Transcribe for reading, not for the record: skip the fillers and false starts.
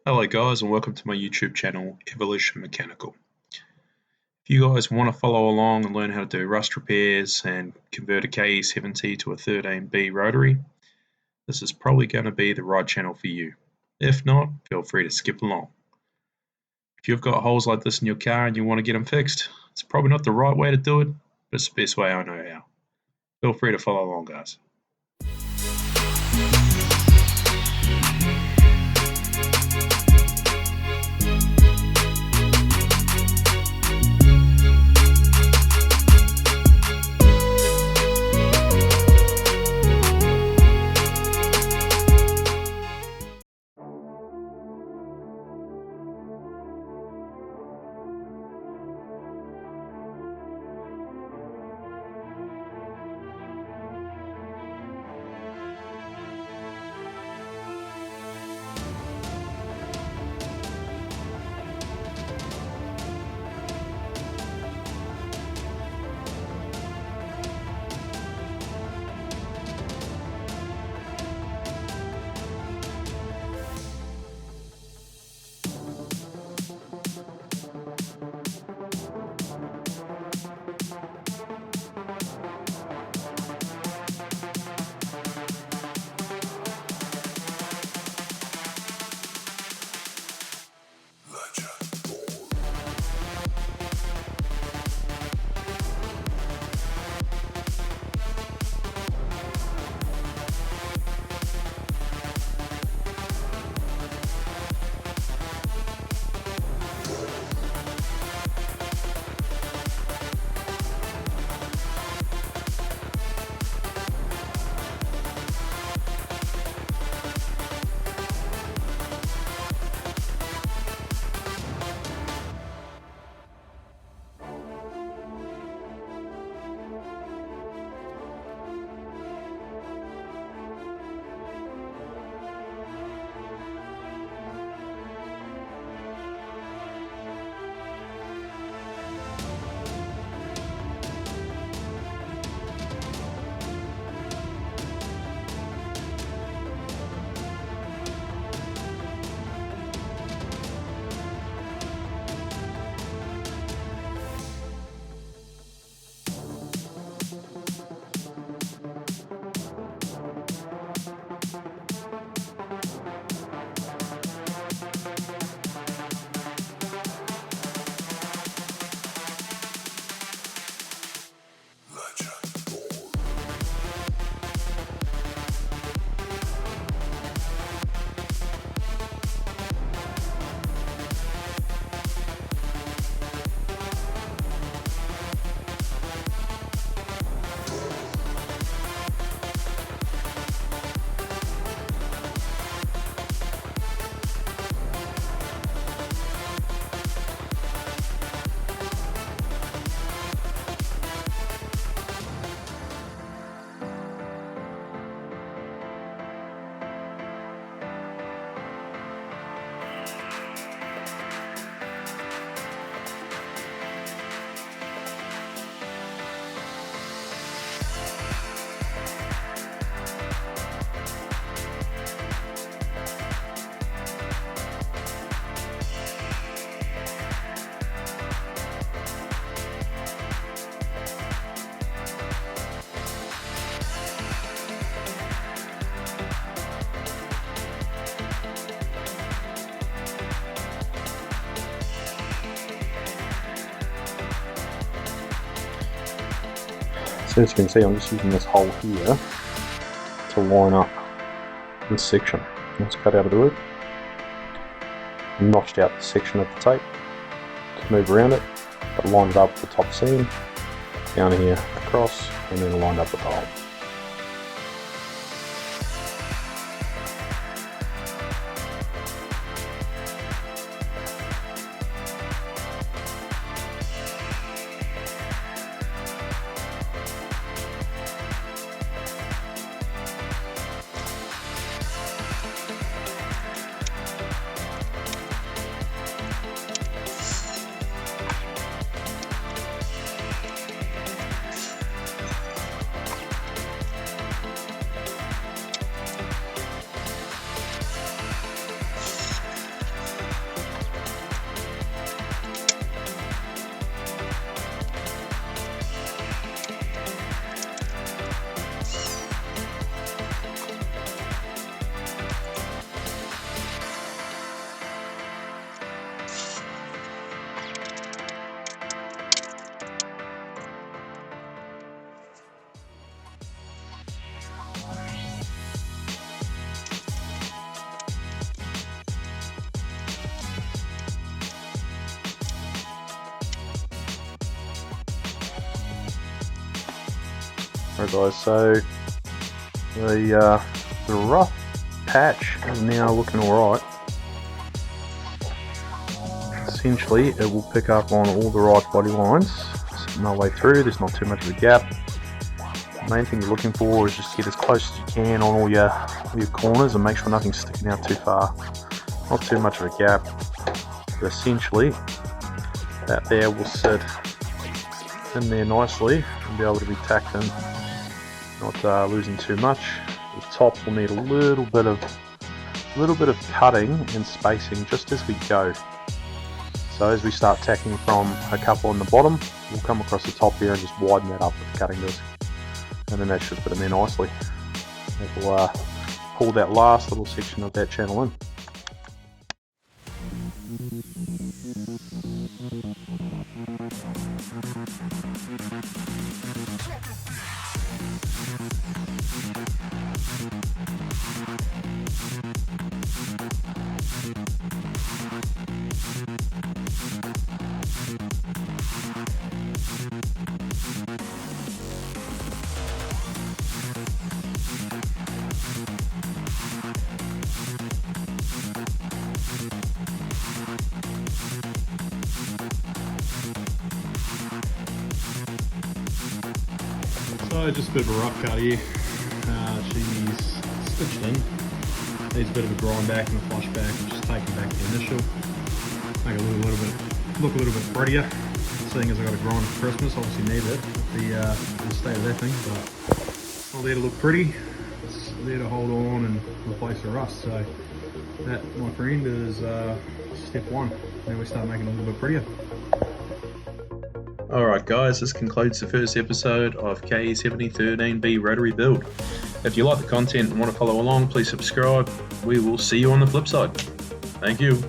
Hello guys and welcome to my YouTube channel Evolution Mechanical. If you guys want to follow along and learn how to do rust repairs and convert a KE70 to a 13B rotary, this is probably going to be the right channel for you. If not, feel free to skip along. If you've got holes like this in your car and you want to get them fixed, it's probably not the right way to do it, but it's the best way I know how. Feel free to follow along guys. So as you can see, I'm just using this hole here to line up this section. It's cut out of the roof. Notched out the section of the tape to move around it, but lined it up with the top seam, down here across, and then lined up with the hole. Alright guys, so the rough patch is now looking alright. Essentially it will pick up on all the right body lines, no way through, there's not too much of a gap. The main thing you're looking for is just get as close as you can on all your corners and make sure nothing's sticking out too far. Not too much of a gap, but essentially that there will sit in there nicely and be able to be tacked in, not losing too much. The top will need a little bit of cutting and spacing just as we go. So as we start tacking from a couple on the bottom, we'll come across the top here and just widen that up with the cutting disc, and then that should fit in there nicely. We'll pull that last little section of that channel in. So just a bit of a rough cut here. She's stitched in. Needs a bit of a grind back and a flush back, and just taking back the initial. Make it look a little bit prettier. Seeing as I got a grind for Christmas, obviously need it. The state of that thing, but it's not there to look pretty. It's there to hold on and replace the rust. So that, my friend, is step one. Now we start making it a little bit prettier. Alright guys, this concludes the first episode of KE70 13B rotary build. If you like the content and want to follow along, please subscribe. We will see you on the flip side. Thank you.